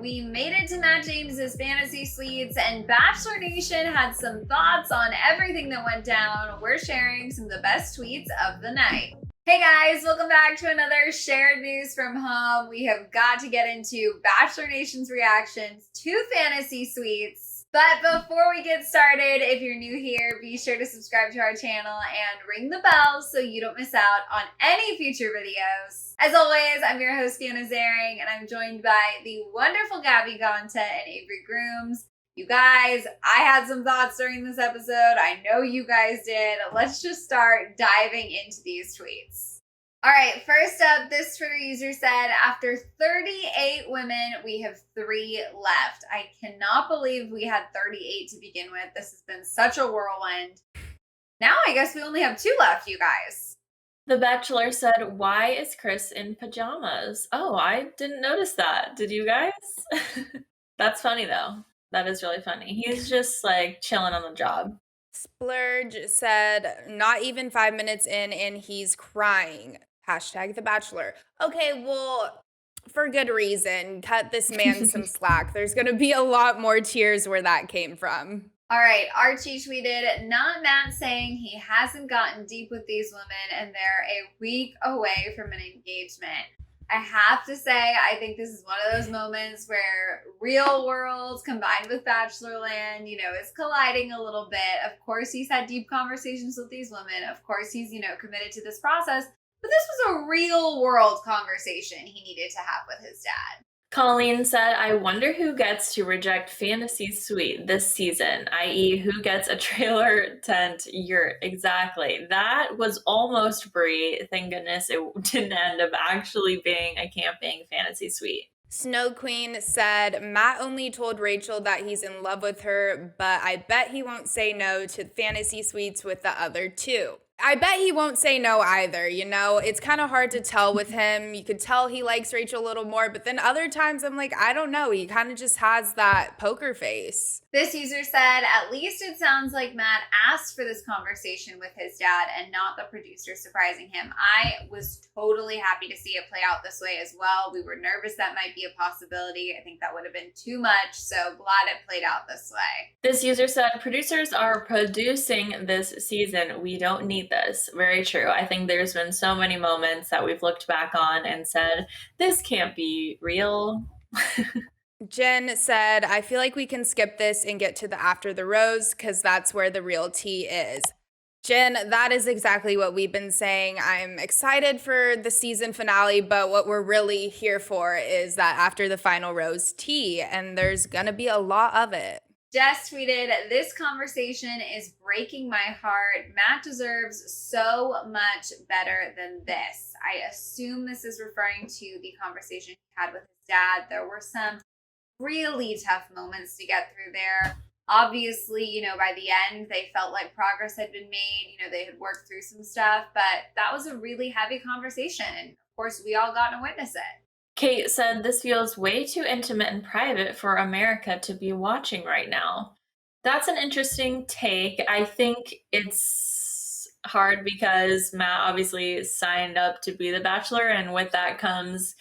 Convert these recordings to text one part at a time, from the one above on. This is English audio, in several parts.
we made it to Matt James's fantasy suites, and Bachelor Nation had some thoughts on everything that went down. We're sharing some of the best tweets of the night. Hey guys, welcome back to another shared news from home. We have got to get into Bachelor Nation's reactions to fantasy suites. But before we get started, if you're new here, be sure to subscribe to our channel and ring the bell so you don't miss out on any future videos. As always, I'm your host, Fiona Zaring, and I'm joined by the wonderful Gabby Gonta and Avery Grooms. You guys, I had some thoughts during this episode. I know you guys did. Let's just start diving into these tweets. All right, first up, this Twitter user said, after 38 women, we have 3 left. I cannot believe we had 38 to begin with. This has been such a whirlwind. Now I guess we only have 2 left, you guys. The Bachelor said, why is Chris in pajamas? Oh, I didn't notice that. Did you guys? That's funny, though. That is really funny. He's just, like, chilling on the job. Splurge said, not even 5 minutes in and he's crying. Hashtag The Bachelor. Okay, well, for good reason. Cut this man some slack. There's going to be a lot more tears where that came from. All right, Archie tweeted, not Matt saying he hasn't gotten deep with these women and they're a week away from an engagement. I have to say, I think this is one of those moments where real world combined with Bachelorland, is colliding a little bit. Of course, he's had deep conversations with these women. Of course, he's, committed to this process. But this was a real world conversation he needed to have with his dad. Colleen said, I wonder who gets to reject Fantasy Suite this season, i.e. who gets a trailer tent yurt. Exactly. That was almost Brie. Thank goodness it didn't end up actually being a camping fantasy suite. Snow Queen said, Matt only told Rachel that he's in love with her, but I bet he won't say no to fantasy suites with the other 2. I bet he won't say no either, It's kind of hard to tell with him. You could tell he likes Rachel a little more, but then other times I'm like, I don't know. He kind of just has that poker face. This user said, at least it sounds like Matt asked for this conversation with his dad and not the producer surprising him. I was totally happy to see it play out this way as well. We were nervous that might be a possibility. I think that would have been too much, so glad it played out this way. This user said, producers are producing this season. We don't need this. Very true. I think there's been so many moments that we've looked back on and said, this can't be real. Jen said, I feel like we can skip this and get to the after the rose because that's where the real tea is. Jen, that is exactly what we've been saying. I'm excited for the season finale, but what we're really here for is that after the final rose tea, and there's going to be a lot of it. Jess tweeted, this conversation is breaking my heart. Matt deserves so much better than this. I assume this is referring to the conversation he had with his dad. There were some really tough moments to get through there. Obviously, by the end, they felt like progress had been made. They had worked through some stuff, but that was a really heavy conversation. And of course, we all got to witness it. Kate said, this feels way too intimate and private for America to be watching right now. That's an interesting take. I think it's hard because Matt obviously signed up to be the Bachelor, and with that comes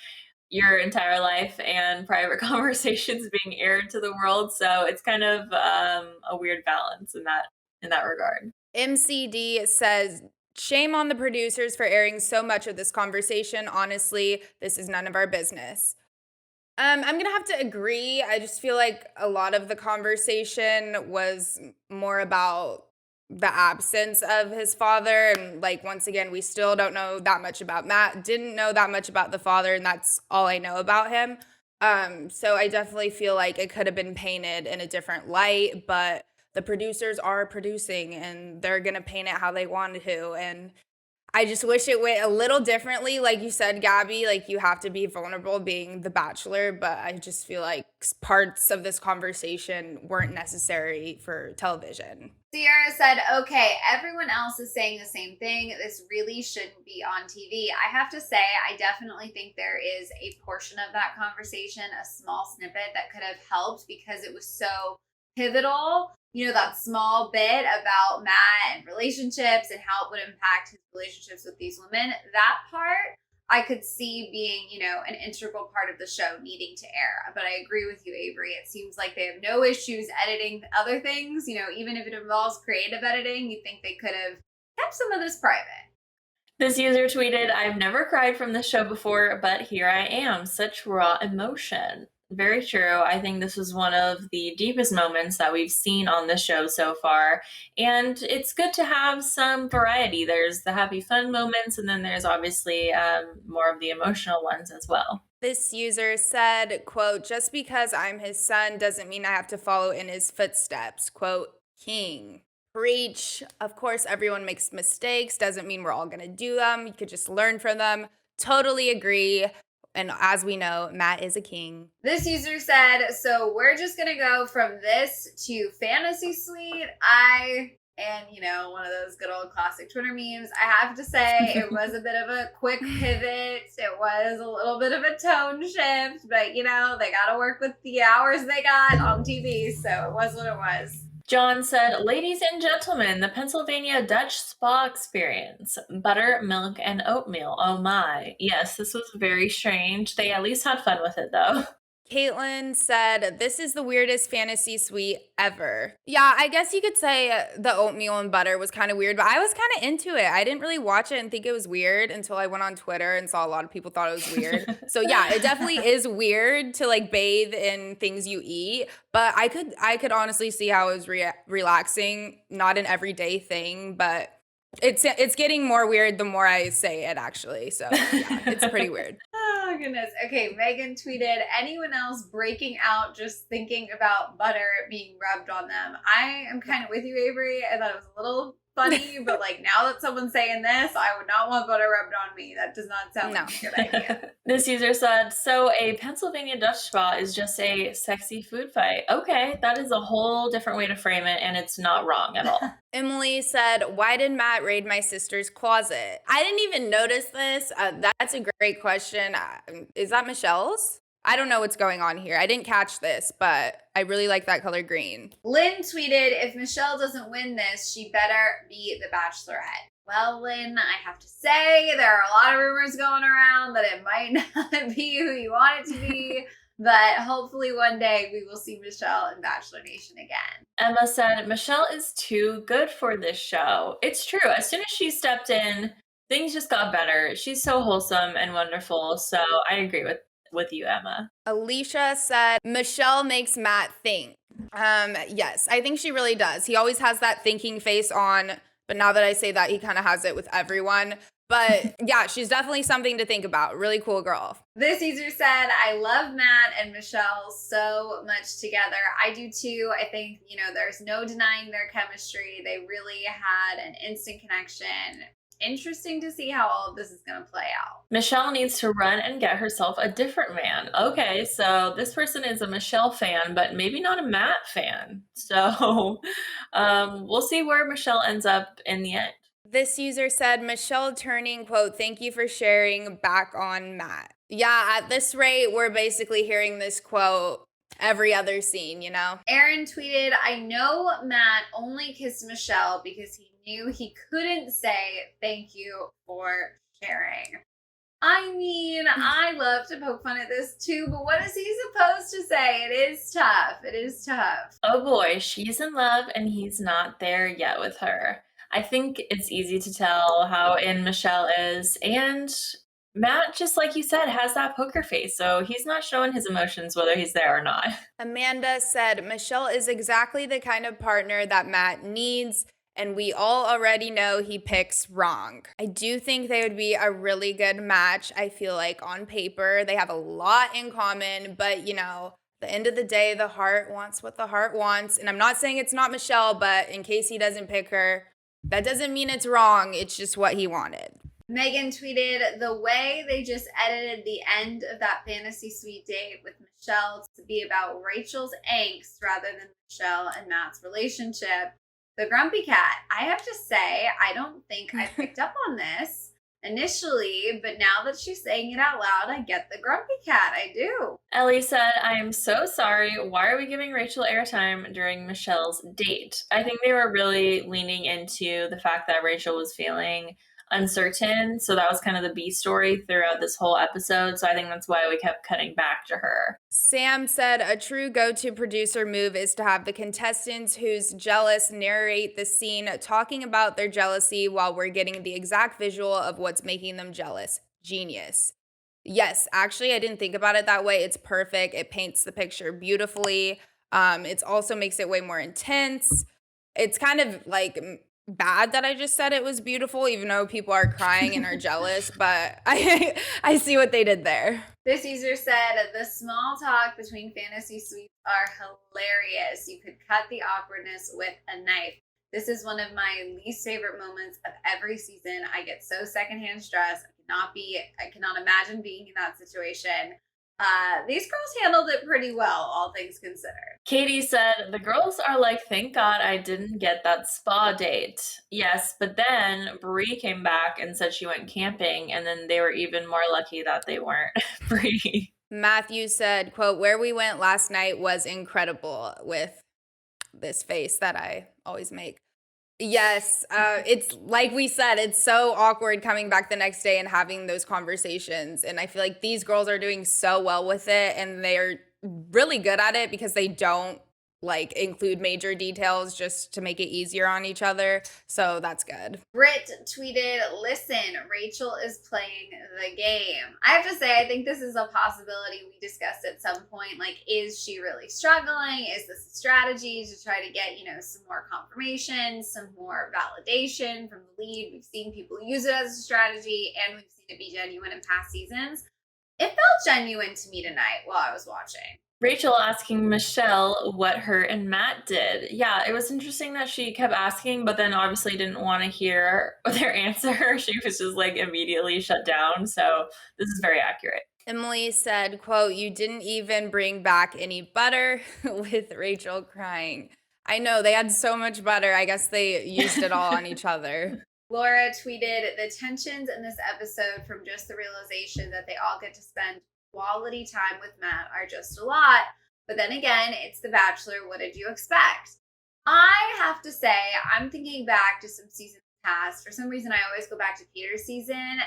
your entire life and private conversations being aired to the world. So it's kind of a weird balance in that regard. MCD says, shame on the producers for airing so much of this conversation. Honestly, this is none of our business. I'm going to have to agree. I just feel like a lot of the conversation was more about the absence of his father. And once again, we still don't know that much about Matt. Didn't know that much about the father, and that's all I know about him. So I definitely feel like it could have been painted in a different light, but the producers are producing and they're going to paint it how they want to. And I just wish it went a little differently. Like you said, Gabby, you have to be vulnerable being the Bachelor, but I just feel like parts of this conversation weren't necessary for television. Sierra said, okay, everyone else is saying the same thing. This really shouldn't be on TV. I have to say, I definitely think there is a portion of that conversation, a small snippet that could have helped because it was so pivotal. That small bit about Matt and relationships and how it would impact his relationships with these women. That part I could see being, an integral part of the show needing to air. But I agree with you, Avery. It seems like they have no issues editing other things. Even if it involves creative editing, you think they could have kept some of this private. This user tweeted, I've never cried from this show before, but here I am. Such raw emotion. Very true. I think this was one of the deepest moments that we've seen on the show so far. And it's good to have some variety. There's the happy, fun moments, and then there's obviously more of the emotional ones as well. This user said, quote, just because I'm his son doesn't mean I have to follow in his footsteps. Quote, king. Preach. Of course, everyone makes mistakes. Doesn't mean we're all going to do them. You could just learn from them. Totally agree. And as we know, Matt is a king. This user said, so we're just going to go from this to Fantasy Suite. And, one of those good old classic Twitter memes, I have to say it was a bit of a quick pivot. It was a little bit of a tone shift, but, they got to work with the hours they got on TV. So it was what it was. John said, ladies and gentlemen, the Pennsylvania Dutch spa experience. Butter, milk, and oatmeal. Oh my. Yes, this was very strange. They at least had fun with it though. Caitlin said, this is the weirdest fantasy suite ever. Yeah, I guess you could say the oatmeal and butter was kind of weird, but I was kind of into it. I didn't really watch it and think it was weird until I went on Twitter and saw a lot of people thought it was weird. So yeah, it definitely is weird to like bathe in things you eat, but I could honestly see how it was relaxing, not an everyday thing, but it's getting more weird the more I say it actually. So yeah, it's pretty weird. Oh, goodness. Okay, Megan tweeted, anyone else breaking out just thinking about butter being rubbed on them? I am kind of with you, Avery. I thought it was a little funny, but like now that someone's saying this, I would not want butter rubbed on me. That does not sound like a good idea. This user said, so a Pennsylvania Dutch spa is just a sexy food fight. Okay, that is a whole different way to frame it, and it's not wrong at all. Emily said, why did Matt raid my sister's closet? I didn't even notice this. That's a great question. Is that Michelle's? I don't know what's going on here. I didn't catch this, but I really like that color green. Lynn tweeted, if Michelle doesn't win this, she better be the Bachelorette. Well, Lynn, I have to say there are a lot of rumors going around that it might not be who you want it to be, but hopefully one day we will see Michelle in Bachelor Nation again. Emma said, Michelle is too good for this show. It's true. As soon as she stepped in, things just got better. She's so wholesome and wonderful, so I agree with you, Emma. Alicia said, Michelle makes Matt think. Yes, I think she really does. He always has that thinking face on, but now that I say that, he kind of has it with everyone. But yeah, she's definitely something to think about. Really cool girl. This user said, I love Matt and Michelle so much together. I do too. I think, there's no denying their chemistry. They really had an instant connection. Interesting to see how all of this is going to play out. Michelle needs to run and get herself a different man. Okay, so this person is a Michelle fan, but maybe not a Matt fan. So we'll see where Michelle ends up in the end. This user said, Michelle turning, quote, thank you for sharing, back on Matt. Yeah, at this rate, we're basically hearing this quote every other scene, Aaron tweeted, I know Matt only kissed Michelle because he knew he couldn't say thank you for sharing. I mean, I love to poke fun at this too, but what is he supposed to say? It is tough. It is tough. Oh boy, she's in love and he's not there yet with her. I think it's easy to tell how in Michelle is, and Matt, just like you said, has that poker face, so he's not showing his emotions whether he's there or not. Amanda said, Michelle is exactly the kind of partner that Matt needs, and we all already know he picks wrong. I do think they would be a really good match. I feel like on paper, they have a lot in common, but at the end of the day, the heart wants what the heart wants, and I'm not saying it's not Michelle, but in case he doesn't pick her, that doesn't mean it's wrong. It's just what he wanted. Megan tweeted, the way they just edited the end of that fantasy suite date with Michelle to be about Rachel's angst rather than Michelle and Matt's relationship. The grumpy cat. I have to say, I don't think I picked up on this initially, but now that she's saying it out loud, I get the grumpy cat. I do. Ellie said, I am so sorry. Why are we giving Rachel airtime during Michelle's date? I think they were really leaning into the fact that Rachel was feeling uncertain. So that was kind of the B story throughout this whole episode. So I think that's why we kept cutting back to her. Sam said a true go-to producer move is to have the contestants who's jealous narrate the scene talking about their jealousy while we're getting the exact visual of what's making them jealous. Genius. Yes, actually, I didn't think about it that way. It's perfect. It paints the picture beautifully. It also makes it way more intense. It's kind of like bad that I just said it was beautiful, even though people are crying and are jealous. But I see what they did there. This user said the small talk between fantasy suites are hilarious. You could cut the awkwardness with a knife. This is one of my least favorite moments of every season. I get so secondhand stress. I cannot imagine being in that situation. These girls handled it pretty well, all things considered. Katie said, the girls are like, thank God I didn't get that spa date. Yes, but then Brie came back and said she went camping, and then they were even more lucky that they weren't Brie. Matthew said, quote, where we went last night was incredible, with this face that I always make. Yes, it's like we said, it's so awkward coming back the next day and having those conversations. And I feel like these girls are doing so well with it, and they're really good at it because they don't like include major details just to make it easier on each other. So that's good. Britt tweeted, listen, Rachel is playing the game. I have to say, I think this is a possibility we discussed at some point. Like, is she really struggling? Is this a strategy to try to get, some more confirmation, some more validation from the lead? We've seen people use it as a strategy, and we've seen it be genuine in past seasons. It felt genuine to me tonight while I was watching. Rachel asking Michelle what her and Matt did. Yeah, it was interesting that she kept asking, but then obviously didn't want to hear their answer. She was just like immediately shut down. So this is very accurate. Emily said, quote, you didn't even bring back any butter, with Rachel crying. I know, they had so much butter. I guess they used it all on each other. Laura tweeted, the tensions in this episode from just the realization that they all get to spend quality time with Matt are just a lot. But then again, it's The Bachelor. What did you expect? I have to say, I'm thinking back to some seasons past. For some reason, I always go back to Peter's season.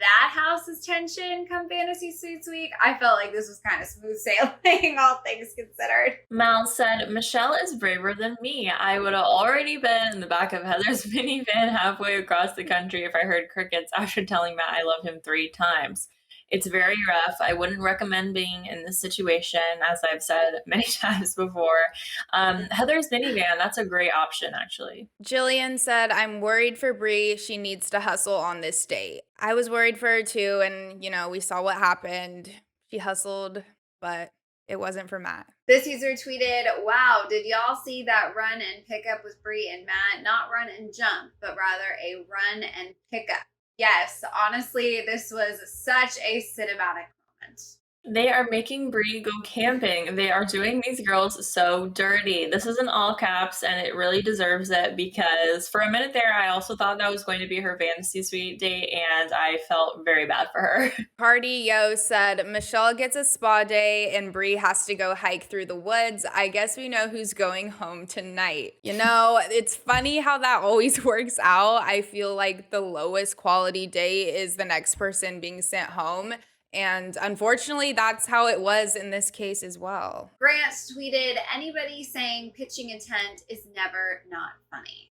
That house's tension come Fantasy Suites week, I felt like this was kind of smooth sailing, all things considered. Mal said, Michelle is braver than me. I would have already been in the back of Heather's minivan halfway across the country if I heard crickets after telling Matt I love him 3 times. It's very rough. I wouldn't recommend being in this situation, as I've said many times before. Heather's minivan, that's a great option, actually. Jillian said, I'm worried for Brie. She needs to hustle on this date. I was worried for her too, and, we saw what happened. She hustled, but it wasn't for Matt. This user tweeted, wow, did y'all see that run and pickup with Brie and Matt? Not run and jump, but rather a run and pickup. Yes, honestly, this was such a cinematic moment. They are making Brie go camping. They are doing these girls so dirty. This is in all caps, and it really deserves it, because for a minute there, I also thought that was going to be her fantasy suite date, and I felt very bad for her. Party Yo said, Michelle gets a spa day and Brie has to go hike through the woods. I guess we know who's going home tonight. It's funny how that always works out. I feel like the lowest quality day is the next person being sent home. And unfortunately, that's how it was in this case as well. Grant tweeted, anybody saying pitching a tent is never not funny.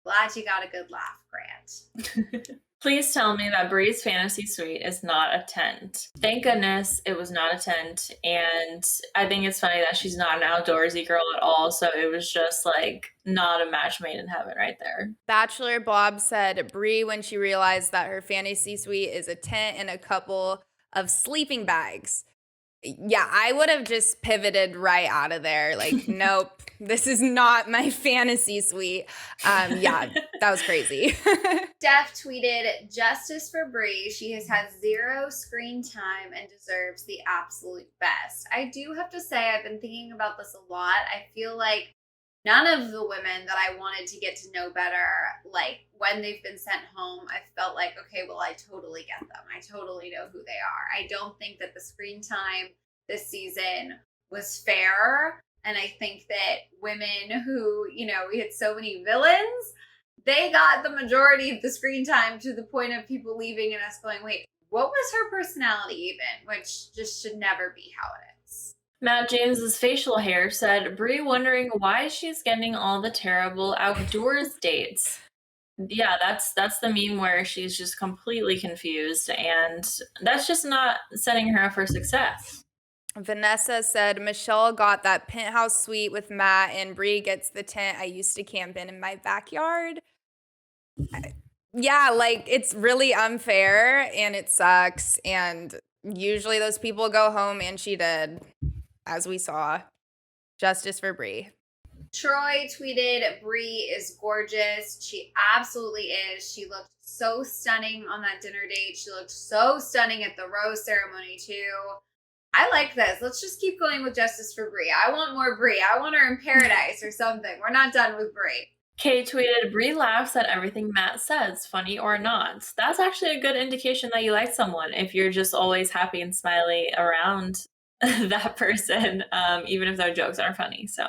Glad you got a good laugh, Grant. Please tell me that Brie's fantasy suite is not a tent. Thank goodness it was not a tent. And I think it's funny that she's not an outdoorsy girl at all. So it was just like not a match made in heaven right there. Bachelor Bob said, Brie, when she realized that her fantasy suite is a tent and a couple of sleeping bags. Yeah, I would have just pivoted right out of there. Like, nope, this is not my fantasy suite. Yeah, that was crazy. Steph tweeted, justice for Brie. She has had 0 screen time and deserves the absolute best. I do have to say, I've been thinking about this a lot. I feel like none of the women that I wanted to get to know better, like when they've been sent home, I felt like, okay, well, I totally get them. I totally know who they are. I don't think that the screen time this season was fair. And I think that women who, we had so many villains They got the majority of the screen time to the point of people leaving and us going, wait, what was her personality even? Which just should never be how it is. Matt James's facial hair said, Brie wondering why she's getting all the terrible outdoors dates. Yeah, that's the meme where she's just completely confused, and that's just not setting her up for success. Vanessa said Michelle got that penthouse suite with Matt, and Brie gets the tent I used to camp in my backyard. Yeah, like it's really unfair and it sucks. And usually those people go home, and she did, as we saw. Justice for Brie. Troy tweeted, Brie is gorgeous. She absolutely is. She looked so stunning on that dinner date. She looked so stunning at the rose ceremony too. I like this. Let's just keep going with justice for Brie. I want more Brie. I want her in paradise or something. We're not done with Brie. Kay tweeted, Brie laughs at everything Matt says, funny or not. That's actually a good indication that you like someone if you're just always happy and smiley around that person, even if their jokes aren't funny. So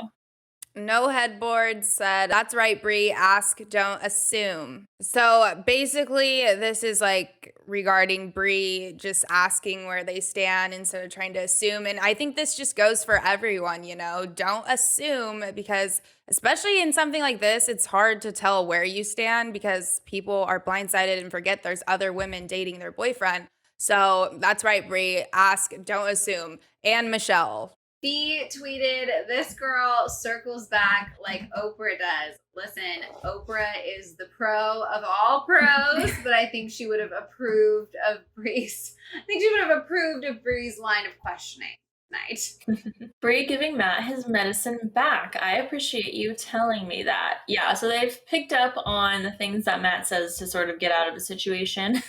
No Headboard said, that's right, Brie. Ask, don't assume. So basically, this is like regarding Brie just asking where they stand instead of trying to assume. And I think this just goes for everyone, you know, don't assume, because especially in something like this, it's hard to tell where you stand because people are blindsided and forget there's other women dating their boyfriend. So that's right, Brie. Ask, don't assume. And Michelle. B tweeted, this girl circles back like Oprah does. Listen, Oprah is the pro of all pros, but I think she would have approved of Brie's. I think she would have approved of Brie's line of questioning tonight. Brie giving Matt his medicine back. I appreciate you telling me that. Yeah, so they've picked up on the things that Matt says to sort of get out of a situation,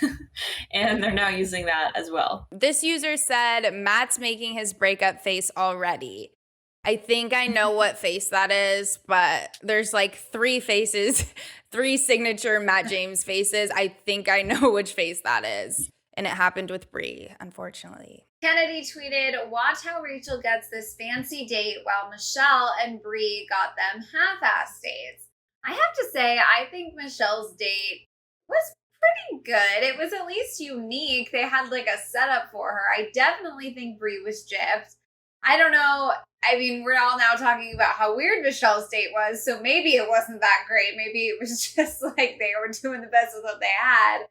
and they're now using that as well. This user said, Matt's making his breakup face already. I think I know what face that is, but there's like 3 faces, 3 signature Matt James faces. I think I know which face that is. And it happened with Brie, unfortunately. Kennedy tweeted, watch how Rachel gets this fancy date while Michelle and Brie got them half-ass dates. I have to say, I think Michelle's date was pretty good. It was at least unique. They had like a setup for her. I definitely think Brie was gypped. I don't know. I mean, we're all now talking about how weird Michelle's date was, so maybe it wasn't that great. Maybe it was just like they were doing the best with what they had.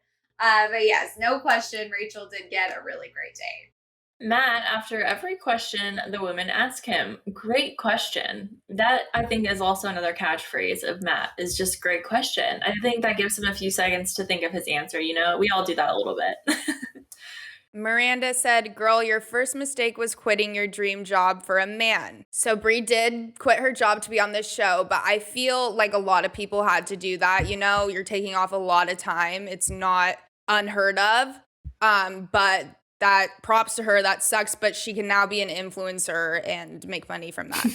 But yes, no question, Rachel did get a really great date. Matt, after every question the women ask him, great question. That, I think, is also another catchphrase of Matt, is just great question. I think that gives him a few seconds to think of his answer, you know? We all do that a little bit. Miranda said, girl, your first mistake was quitting your dream job for a man. So Brie did quit her job to be on this show, but I feel like a lot of people had to do that. You know, you're taking off a lot of time. It's not unheard of, but that props to her. That sucks, but she can now be an influencer and make money from that.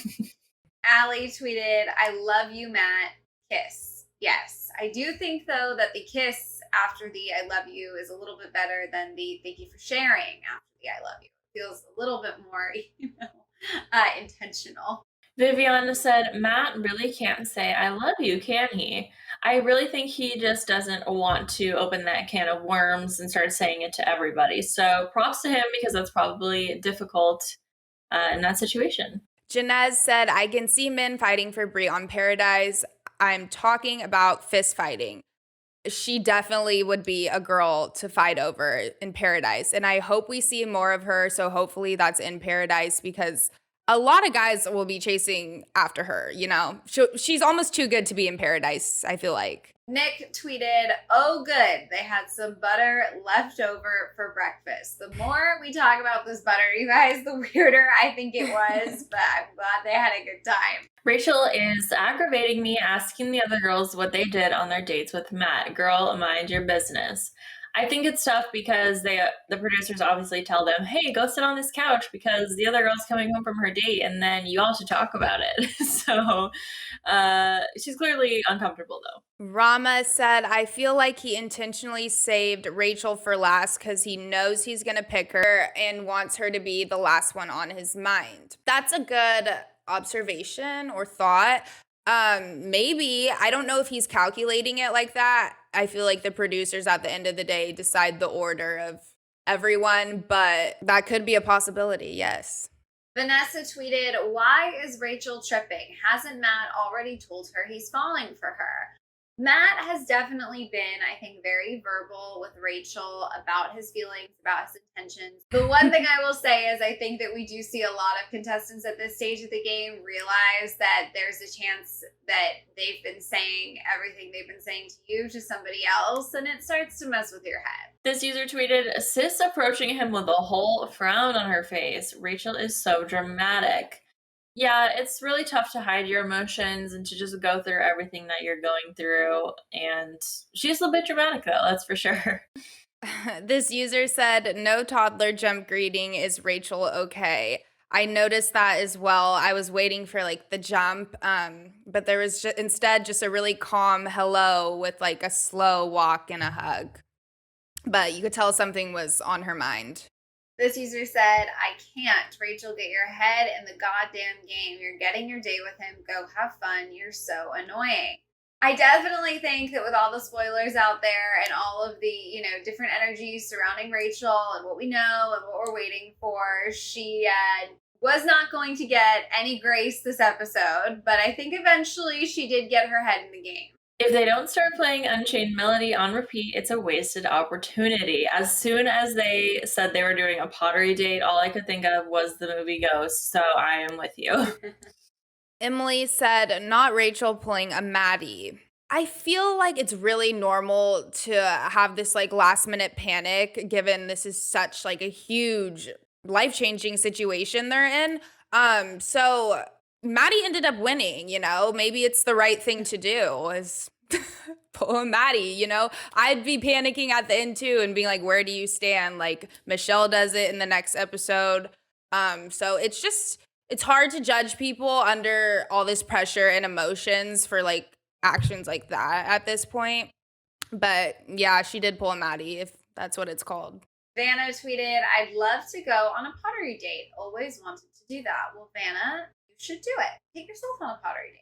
Allie tweeted, I love you, Matt. Kiss. Yes. I do think, though, that the kiss after the I love you is a little bit better than the thank you for sharing after the I love you. It feels a little bit more, intentional. Viviana said, Matt really can't say I love you, can he? I really think he just doesn't want to open that can of worms and start saying it to everybody. So props to him, because that's probably difficult in that situation. Janez said, I can see men fighting for Brie on Paradise. I'm talking about fist fighting. She definitely would be a girl to fight over in Paradise. And I hope we see more of her. So hopefully that's in Paradise, because a lot of guys will be chasing after her, you know. She's almost too good to be in Paradise, I feel like. Nick tweeted, oh good, they had some butter left over for breakfast. The more we talk about this butter, you guys, the weirder I think it was, but I'm glad they had a good time. Rachel is aggravating me, asking the other girls what they did on their dates with Matt. Girl, mind your business. I think it's tough because the producers obviously tell them, hey, go sit on this couch because the other girl's coming home from her date, and then you all should talk about it. So she's clearly uncomfortable, though. Rama said, I feel like he intentionally saved Rachel for last because he knows he's going to pick her and wants her to be the last one on his mind. That's a good observation or thought. Maybe. I don't know if he's calculating it like that. I feel like the producers at the end of the day decide the order of everyone, but that could be a possibility, yes. Vanessa tweeted, "Why is Rachel tripping? Hasn't Matt already told her he's falling for her?" Matt has definitely been, I think, very verbal with Rachel about his feelings, about his intentions. The one thing I will say is I think that we do see a lot of contestants at this stage of the game realize that there's a chance that they've been saying everything they've been saying to you to somebody else, and it starts to mess with your head. This user tweeted, "Sis approaching him with a whole frown on her face. Rachel is so dramatic." Yeah, it's really tough to hide your emotions and to just go through everything that you're going through. And she's a bit dramatic, though, that's for sure. This user said, no toddler jump greeting. Is Rachel okay? I noticed that as well. I was waiting for like the jump, but there was instead just a really calm hello with like a slow walk and a hug. But you could tell something was on her mind. This user said, "I can't. Rachel, get your head in the goddamn game. You're getting your day with him. Go have fun. You're so annoying." I definitely think that with all the spoilers out there and all of the, different energies surrounding Rachel and what we know and what we're waiting for, she was not going to get any grace this episode, but I think eventually she did get her head in the game. If they don't start playing Unchained Melody on repeat, it's a wasted opportunity. As soon as they said they were doing a pottery date, all I could think of was the movie Ghost, so I am with you. Emily said, not Rachel pulling a Maddie. I feel like it's really normal to have this like last minute panic given this is such like a huge life-changing situation they're in. So Maddie ended up winning, maybe it's the right thing to do is pull a Maddie, I'd be panicking at the end too and being like, where do you stand? Like Michelle does it in the next episode. So it's hard to judge people under all this pressure and emotions for like actions like that at this point. But yeah, she did pull a Maddie, if that's what it's called. Vanna tweeted, "I'd love to go on a pottery date. Always wanted to do that." Well, Vanna, you should do it. Take yourself on a pottery date.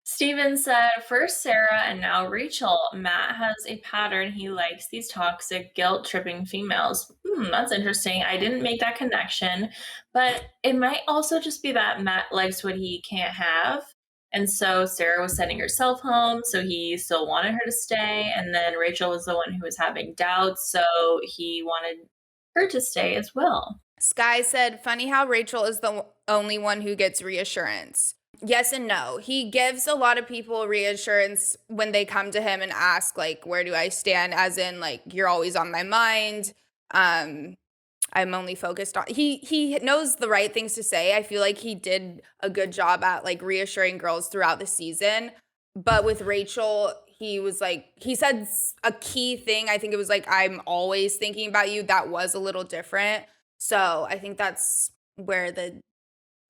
Steven said, first Sarah and now Rachel. Matt has a pattern. He likes these toxic, guilt-tripping females. That's interesting. I didn't make that connection, but it might also just be that Matt likes what he can't have. And so Sarah was sending herself home, so he still wanted her to stay. And then Rachel was the one who was having doubts, so he wanted her to stay as well. Sky said, funny how Rachel is the only one who gets reassurance. Yes and no. He gives a lot of people reassurance when they come to him and ask, like, where do I stand? As in, like, you're always on my mind. I'm only focused on. He knows the right things to say. I feel like he did a good job at like reassuring girls throughout the season. But with Rachel, he was like, he said a key thing. I think it was like, I'm always thinking about you. That was a little different. So I think that's where the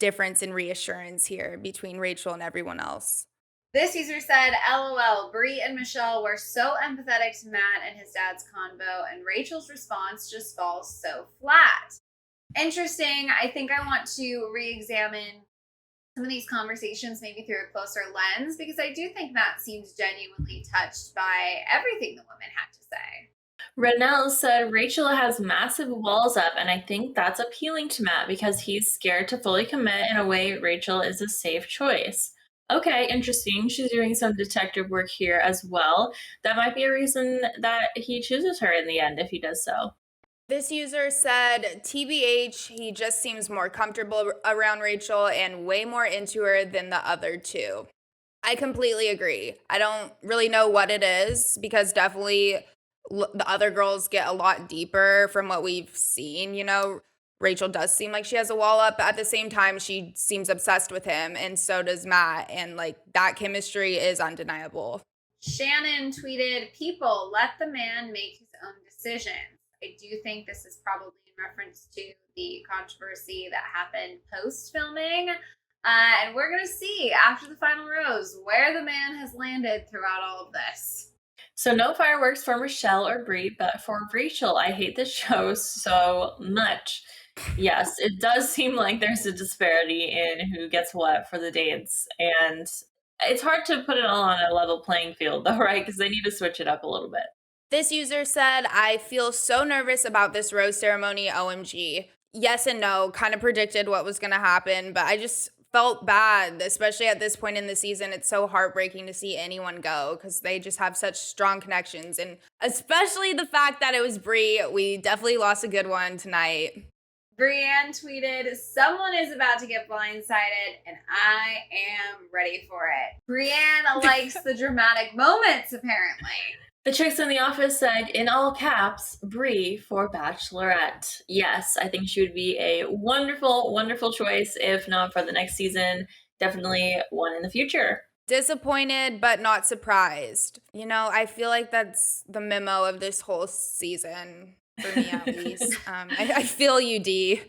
difference in reassurance here between Rachel and everyone else. This user said, LOL, Brie and Michelle were so empathetic to Matt and his dad's convo, and Rachel's response just falls so flat. Interesting. I think I want to re-examine some of these conversations maybe through a closer lens, because I do think Matt seems genuinely touched by everything the women had to say. Renelle said Rachel has massive walls up, and I think that's appealing to Matt because he's scared to fully commit. In a way, Rachel is a safe choice. Okay, interesting. She's doing some detective work here as well. That might be a reason that he chooses her in the end if he does so. This user said, TBH, he just seems more comfortable around Rachel and way more into her than the other two. I completely agree. I don't really know what it is because definitely the other girls get a lot deeper from what we've seen. Rachel does seem like she has a wall up, but at the same time, she seems obsessed with him, and so does Matt, and like that chemistry is undeniable. Shannon tweeted, people, let the man make his own decisions. I do think this is probably in reference to the controversy that happened post-filming, and we're going to see after the final rose where the man has landed throughout all of this. So no fireworks for Michelle or Brie, but for Rachel, I hate this show so much. Yes, it does seem like there's a disparity in who gets what for the dates. And It's hard to put it all on a level playing field, though, right? Because they need to switch it up a little bit. This user said, I feel so nervous about this rose ceremony, OMG. Yes and no, kind of predicted what was going to happen, but I just felt bad, especially at this point in the season. It's so heartbreaking to see anyone go because they just have such strong connections. And especially the fact that it was Brie, we definitely lost a good one tonight. Brienne tweeted, someone is about to get blindsided and I am ready for it. Brienne likes the dramatic moments, apparently. The chicks in the office said, in all caps, Brie for Bachelorette. Yes, I think she would be a wonderful, wonderful choice, if not for the next season, definitely one in the future. Disappointed, but not surprised. You know, I feel like that's the memo of this whole season, for me at least. I feel you, D.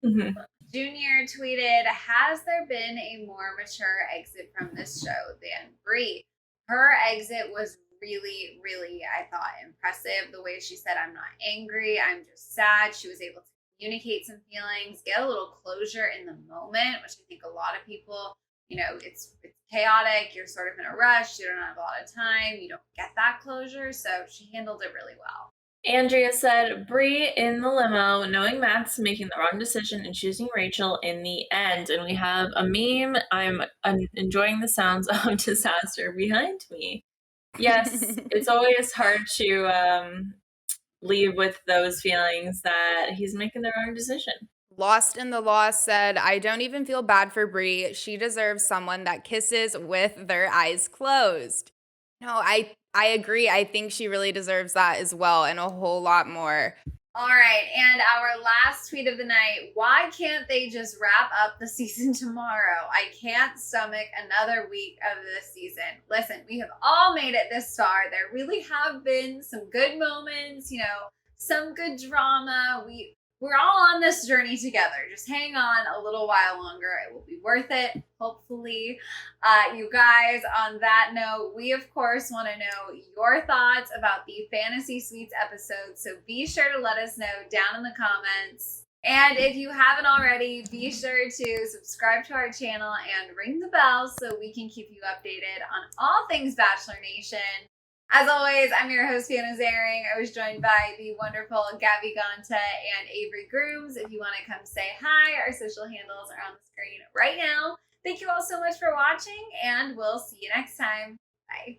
Mhm. Junior tweeted, has there been a more mature exit from this show than Brie? Her exit was really, really, I thought, impressive. The way she said, I'm not angry, I'm just sad. She was able to communicate some feelings, get a little closure in the moment, which I think a lot of people, you know, it's chaotic. You're sort of in a rush. You don't have a lot of time. You don't get that closure. So she handled it really well. Andrea said, Brie in the limo, knowing Matt's making the wrong decision and choosing Rachel in the end. And we have a meme. I'm enjoying the sounds of disaster behind me. Yes, it's always hard to leave with those feelings that he's making the wrong decision. Lost in the Lost said, I don't even feel bad for Brie. She deserves someone that kisses with their eyes closed. No, I agree. I think she really deserves that as well, and a whole lot more. All right, and our last tweet of the night, why can't they just wrap up the season tomorrow? I can't stomach another week of this season. Listen, we have all made it this far. There really have been some good moments, you know, some good drama. We're all on this journey together. Just hang on a little while longer. It will be worth it, hopefully. You guys, on that note, we of course want to know your thoughts about the Fantasy Suites episode. So be sure to let us know down in the comments. And if you haven't already, be sure to subscribe to our channel and ring the bell so we can keep you updated on all things Bachelor Nation. As always, I'm your host, Fiona Zaring. I was joined by the wonderful Gabby Ganta and Avery Grooms. If you want to come say hi, our social handles are on the screen right now. Thank you all so much for watching, and we'll see you next time. Bye.